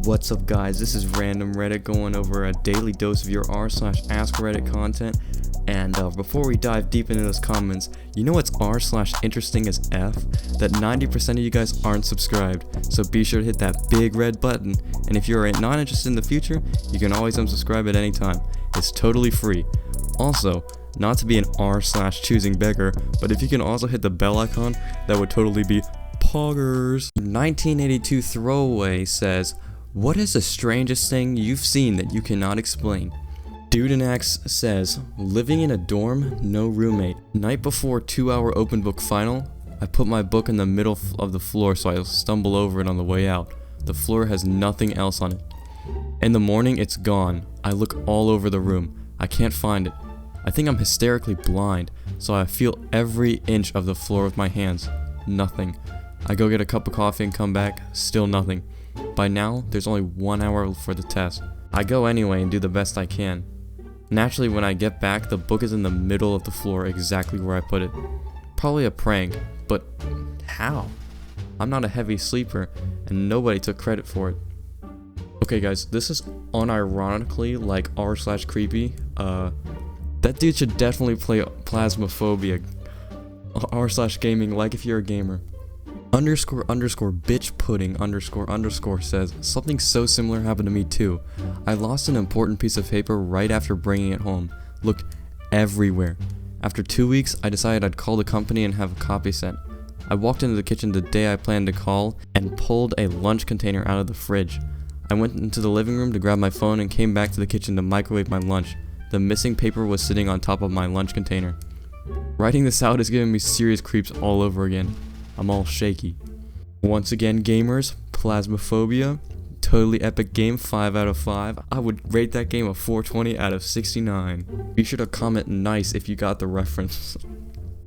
What's up guys, this is RandomReddit going over a daily dose of your r/AskReddit content. And before we dive deep into those comments, you know what's r/interesting as F? That 90% of you guys aren't subscribed, so be sure to hit that big red button, and if you're not interested in the future, you can always unsubscribe at any time. It's totally free. Also, not to be an r/choosing beggar, but if you can also hit the bell icon, that would totally be poggers. 1982 Throwaway says, "What is the strangest thing you've seen that you cannot explain?" Dudenax says, "Living in a dorm, no roommate. Night before 2-hour open book final, I put my book in the middle of the floor so I'll stumble over it on the way out. The floor has nothing else on it. In the morning, it's gone. I look all over the room. I can't find it. I think I'm hysterically blind, so I feel every inch of the floor with my hands. Nothing. I go get a cup of coffee and come back, still nothing. By now, there's only 1 hour for the test. I go anyway and do the best I can. Naturally, when I get back, the book is in the middle of the floor, exactly where I put it. Probably a prank, but how? I'm not a heavy sleeper, and nobody took credit for it." Okay guys, this is unironically like r/creepy. That dude should definitely play Phasmophobia. r/gaming like if you're a gamer. __bitch pudding _ says, "Something so similar happened to me too. I lost an important piece of paper right after bringing it home. Looked everywhere. After 2 weeks, I decided I'd call the company and have a copy sent. I walked into the kitchen the day I planned to call and pulled a lunch container out of the fridge. I went into the living room to grab my phone and came back to the kitchen to microwave my lunch. The missing paper was sitting on top of my lunch container. Writing this out is giving me serious creeps all over again. I'm all shaky." Once again, gamers, Phasmophobia, totally epic game, 5 out of 5. I would rate that game a 420 out of 69. Be sure to comment nice if you got the reference.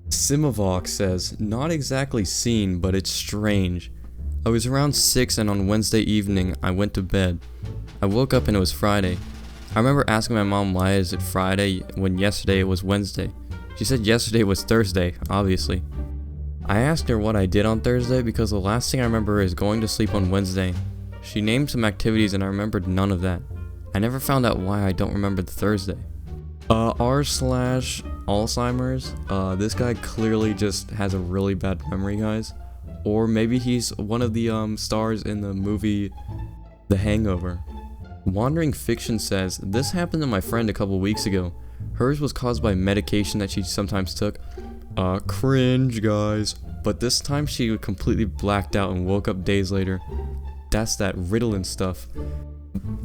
Simavox says, "Not exactly seen, but it's strange. I was around 6 and on Wednesday evening I went to bed. I woke up and it was Friday. I remember asking my mom why is it Friday when yesterday it was Wednesday. She said yesterday was Thursday, obviously. I asked her what I did on Thursday because the last thing I remember is going to sleep on Wednesday. She named some activities and I remembered none of that. I never found out why I don't remember the Thursday." r/Alzheimer's, this guy clearly just has a really bad memory, guys. Or maybe he's one of the stars in the movie The Hangover. Wandering Fiction says, "This happened to my friend a couple weeks ago. Hers was caused by medication that she sometimes took. Cringe, guys. But this time she completely blacked out and woke up days later. That's that Ritalin stuff.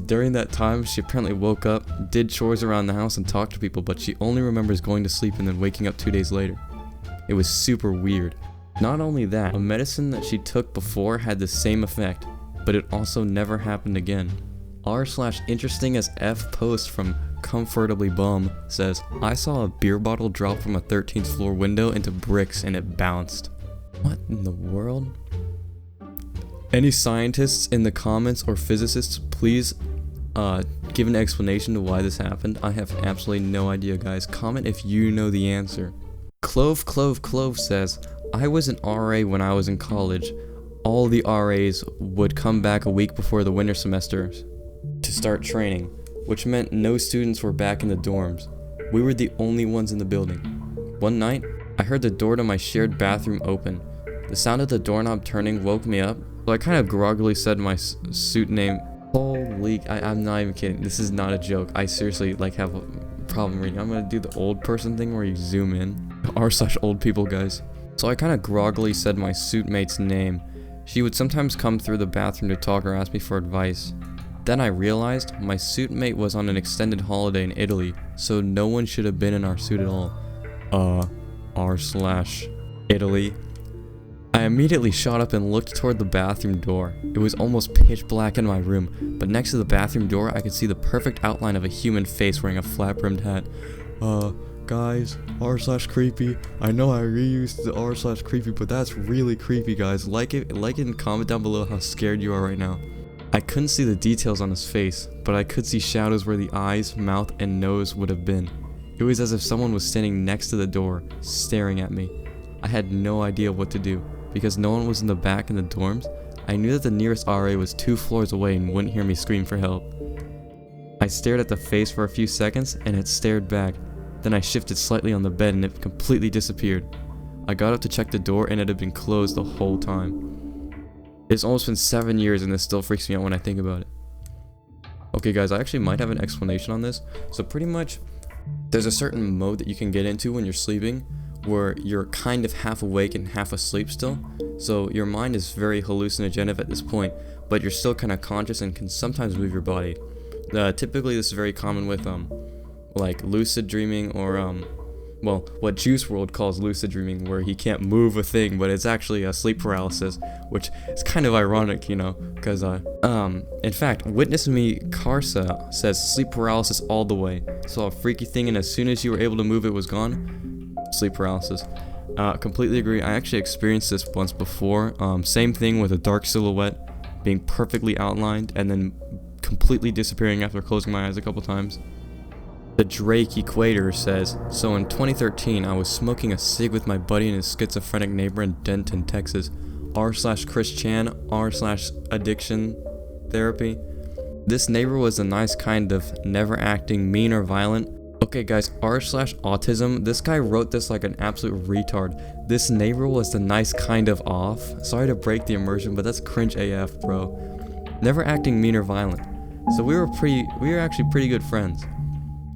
During that time, she apparently woke up, did chores around the house and talked to people, but she only remembers going to sleep and then waking up 2 days later. It was super weird. Not only that, a medicine that she took before had the same effect, but it also never happened again." r/interesting as F post from Comfortably Bum says, "I saw a beer bottle drop from a 13th floor window into bricks and it bounced." What in the world? Any scientists in the comments or physicists, please give an explanation to why this happened. I have absolutely no idea, guys. Comment if you know the answer. Clove says, "I was an RA when I was in college. All the RAs would come back a week before the winter semesters to start training, which meant no students were back in the dorms. We were the only ones in the building. One night, I heard the door to my shared bathroom open. The sound of the doorknob turning woke me up, so I kind of groggily said my suit name." Holy, I'm not even kidding. This is not a joke. I seriously have a problem reading. I'm gonna do the old person thing where you zoom in. r/old people, guys. "So I kind of groggily said my suit mate's name. She would sometimes come through the bathroom to talk or ask me for advice. Then I realized my suit mate was on an extended holiday in Italy, so no one should have been in our suit at all. r/Italy. I immediately shot up and looked toward the bathroom door. It was almost pitch black in my room, but next to the bathroom door I could see the perfect outline of a human face wearing a flat-brimmed hat. Guys, r/creepy. I know I reused the r/creepy, but that's really creepy, guys. Like it and comment down below how scared you are right now. I couldn't see the details on his face, but I could see shadows where the eyes, mouth, and nose would have been. It was as if someone was standing next to the door, staring at me. I had no idea what to do. Because no one was in the back in the dorms, I knew that the nearest RA was 2 floors away and wouldn't hear me scream for help. I stared at the face for a few seconds and it stared back. Then I shifted slightly on the bed and it completely disappeared. I got up to check the door and it had been closed the whole time. It's almost been 7 years and this still freaks me out when I think about it. Okay guys, I actually might have an explanation on this. So pretty much, there's a certain mode that you can get into when you're sleeping where you're kind of half awake and half asleep still. So your mind is very hallucinogenic at this point, but you're still kind of conscious and can sometimes move your body. Typically this is very common with like lucid dreaming or well, what Juice WRLD calls lucid dreaming, where he can't move a thing, but it's actually a sleep paralysis, which is kind of ironic, you know, because in fact, Witness Me Karsa says sleep paralysis all the way. Saw a freaky thing and as soon as you were able to move it was gone. Sleep paralysis. Completely agree. I actually experienced this once before. Same thing with a dark silhouette being perfectly outlined and then completely disappearing after closing my eyes a couple times. The Drake Equator says, so in 2013 I was smoking a cig with my buddy and his schizophrenic neighbor in Denton, Texas. r/Chris Chan, r/addiction therapy. This neighbor was a nice kind of never acting mean or violent. Okay guys, r/autism, this guy wrote this like an absolute retard. This neighbor was the nice kind of off. Sorry to break the immersion, but that's cringe AF, bro. Never acting mean or violent. So we were actually pretty good friends.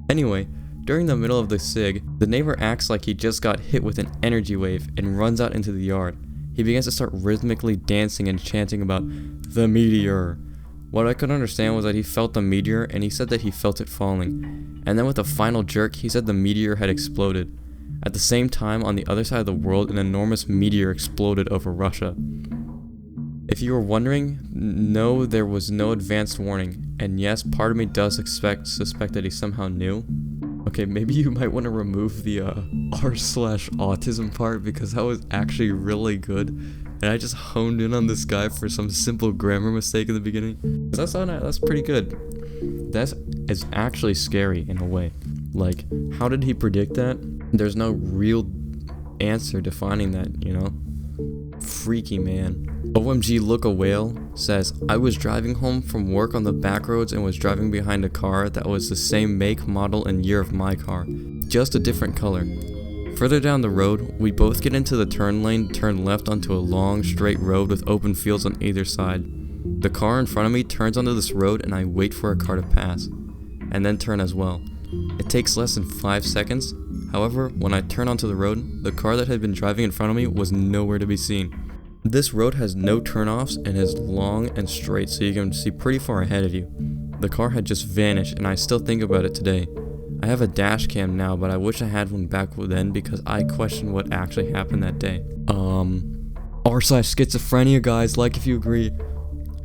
Anyway, during the middle of the cig, the neighbor acts like he just got hit with an energy wave and runs out into the yard. He begins to start rhythmically dancing and chanting about the meteor. What I could understand was that he felt the meteor and he said that he felt it falling. And then with a final jerk, he said the meteor had exploded. At the same time, on the other side of the world, an enormous meteor exploded over Russia. If you were wondering, no, there was no advanced warning. And yes, part of me does suspect that he somehow knew. Okay, maybe you might want to remove the r/autism part because that was actually really good. And I just honed in on this guy for some simple grammar mistake in the beginning. That's pretty good. That is actually scary in a way. Like, how did he predict that? There's no real answer defining that, you know? Freaky, man. OMG Look a Whale says, I was driving home from work on the back roads and was driving behind a car that was the same make, model, and year of my car, just a different color. Further down the road, we both get into the turn lane, turn left onto a long, straight road with open fields on either side. The car in front of me turns onto this road and I wait for a car to pass, and then turn as well. It takes less than 5 seconds. However, when I turn onto the road, the car that had been driving in front of me was nowhere to be seen. This road has no turnoffs and is long and straight so you can see pretty far ahead of you. The car had just vanished and I still think about it today. I have a dash cam now, but I wish I had one back then because I question what actually happened that day. r/schizophrenia guys, like if you agree.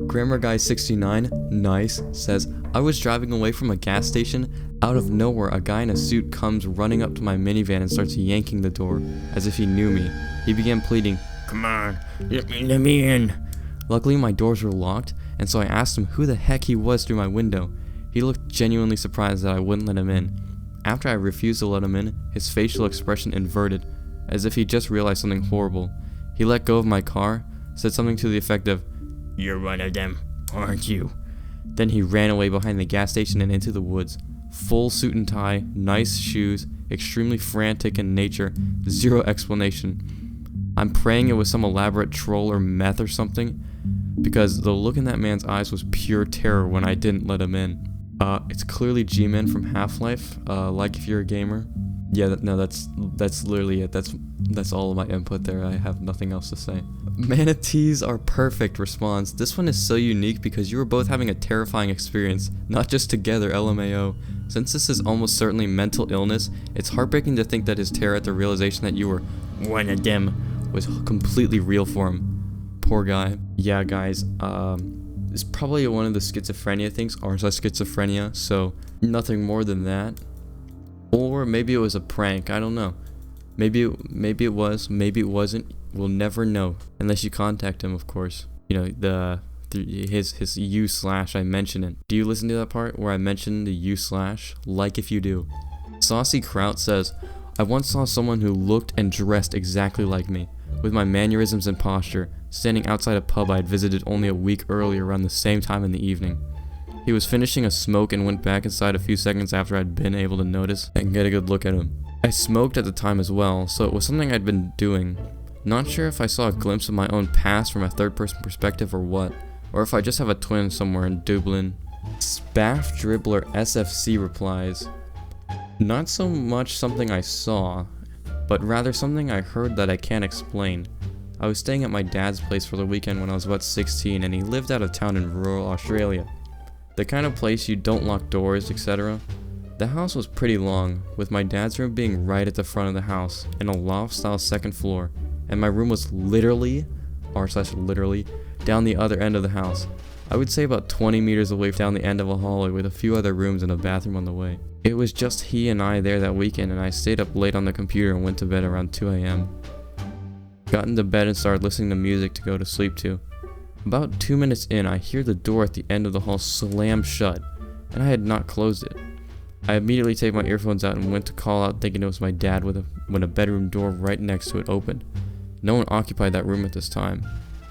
Grammar Guy 69, nice, says, I was driving away from a gas station. Out of nowhere, a guy in a suit comes running up to my minivan and starts yanking the door, as if he knew me. He began pleading, come on, let me in. Luckily, my doors were locked, and so I asked him who the heck he was through my window. He looked genuinely surprised that I wouldn't let him in. After I refused to let him in, his facial expression inverted, as if he just realized something horrible. He let go of my car, said something to the effect of, you're one of them, aren't you? Then he ran away behind the gas station and into the woods. Full suit and tie, nice shoes, extremely frantic in nature, zero explanation. I'm praying it was some elaborate troll or meth or something, because the look in that man's eyes was pure terror when I didn't let him in. It's clearly G-Men from Half-Life, like if you're a gamer. Yeah, no, that's literally it. That's all of my input there. I have nothing else to say. Manatees are perfect response. This one is so unique because you were both having a terrifying experience, not just together, LMAO. Since this is almost certainly mental illness, it's heartbreaking to think that his terror at the realization that you were one of them was completely real for him. Poor guy. Yeah, guys, it's probably one of the schizophrenia things, schizophrenia, so nothing more than that. Or maybe it was a prank, I don't know. Maybe it was, maybe it wasn't. We'll never know unless you contact him, of course. You know, his u/, I mention it. Do you listen to that part where I mention the u/? Like if you do. Saucy Kraut says, I once saw someone who looked and dressed exactly like me, with my mannerisms and posture. standing outside a pub I had visited only a week earlier around the same time in the evening. He was finishing a smoke and went back inside a few seconds after I'd been able to notice and get a good look at him. I smoked at the time as well, so it was something I'd been doing. Not sure if I saw a glimpse of my own past from a third-person perspective or what, or if I just have a twin somewhere in Dublin. Spaff Dribbler SFC replies, "Not so much something I saw, but rather something I heard that I can't explain. I was staying at my dad's place for the weekend when I was about 16 and he lived out of town in rural Australia. The kind of place you don't lock doors, etc. The house was pretty long, with my dad's room being right at the front of the house, in a loft-style second floor, and my room was literally down the other end of the house. I would say about 20 meters away down the end of a hallway with a few other rooms and a bathroom on the way. It was just he and I there that weekend, and I stayed up late on the computer and went to bed around 2 a.m. Got into bed and started listening to music to go to sleep to. About 2 minutes in, I hear the door at the end of the hall slam shut, and I had not closed it. I immediately take my earphones out and went to call out thinking it was my dad when a bedroom door right next to it opened. No one occupied that room at this time.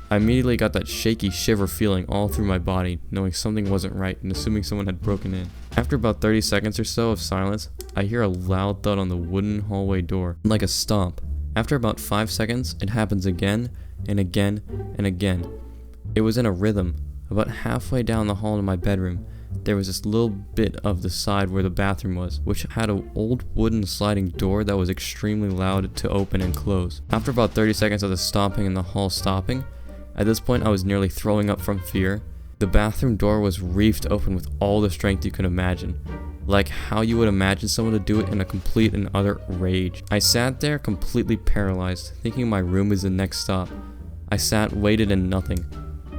I immediately got that shaky shiver feeling all through my body, knowing something wasn't right and assuming someone had broken in. After about 30 seconds or so of silence, I hear a loud thud on the wooden hallway door, like a stomp. After about 5 seconds, it happens again and again and again. It was in a rhythm. About halfway down the hall to my bedroom, there was this little bit of the side where the bathroom was, which had an old wooden sliding door that was extremely loud to open and close. After about 30 seconds of the stomping and the hall stopping, at this point I was nearly throwing up from fear. The bathroom door was reefed open with all the strength you could imagine, like how you would imagine someone to do it in a complete and utter rage. I sat there completely paralyzed, thinking my room was the next stop. I sat, waited, and nothing.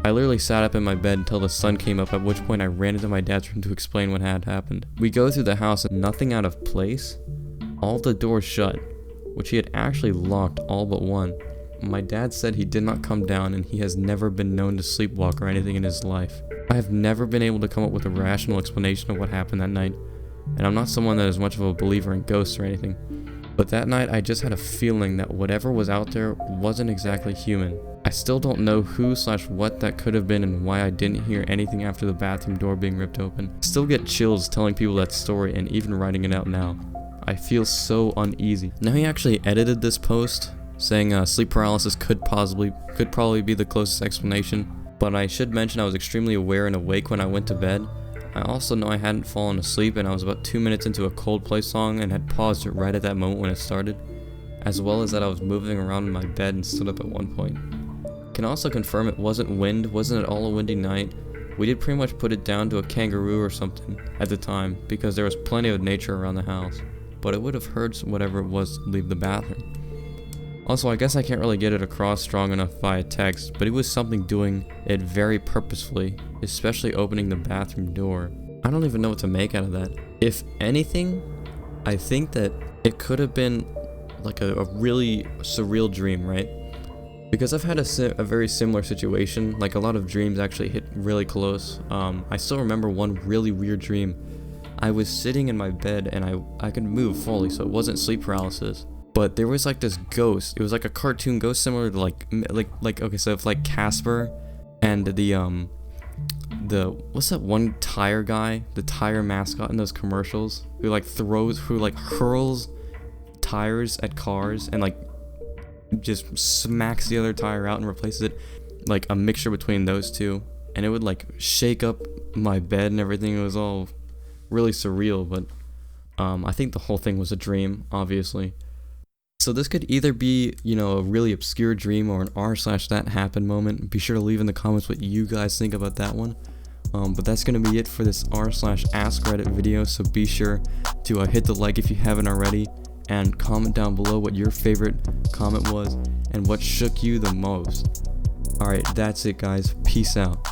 I literally sat up in my bed until the sun came up, at which point I ran into my dad's room to explain what had happened. We go through the house and nothing out of place. All the doors shut, which he had actually locked all but one. My dad said he did not come down and he has never been known to sleepwalk or anything in his life. I have never been able to come up with a rational explanation of what happened that night, and I'm not someone that is much of a believer in ghosts or anything. But that night I just had a feeling that whatever was out there wasn't exactly human. I still don't know who/what that could have been and why I didn't hear anything after the bathroom door being ripped open. I still get chills telling people that story and even writing it out now. I feel so uneasy. Now he actually edited this post saying sleep paralysis could probably be the closest explanation, but I should mention I was extremely aware and awake when I went to bed. I also know I hadn't fallen asleep and I was about 2 minutes into a Coldplay song and had paused it right at that moment when it started, as well as that I was moving around in my bed and stood up at one point. Can also confirm it wasn't at all a windy night. We did pretty much put it down to a kangaroo or something at the time because there was plenty of nature around the house, but it would have heard whatever it was leave the bathroom. Also, I guess I can't really get it across strong enough via text, but it was something doing it very purposefully, especially opening the bathroom door. I don't even know what to make out of that. If anything, I think that it could have been like a really surreal dream, right? Because I've had a very similar situation, like a lot of dreams actually hit really close. I still remember one really weird dream. I was sitting in my bed and I could move fully, so it wasn't sleep paralysis. But there was like this ghost. It was like a cartoon ghost similar to okay, so if like Casper and the what's that one tire guy, the tire mascot in those commercials, who hurls tires at cars and like just smacks the other tire out and replaces it, like a mixture between those two, and it would like shake up my bed and everything. It was all really surreal, but I think the whole thing was a dream, obviously. So this could either be, a really obscure dream or an r/that happened moment. Be sure to leave in the comments what you guys think about that one. But that's going to be it for this r/AskReddit video, so be sure to hit the like if you haven't already, and comment down below what your favorite comment was and what shook you the most. Alright, that's it guys. Peace out.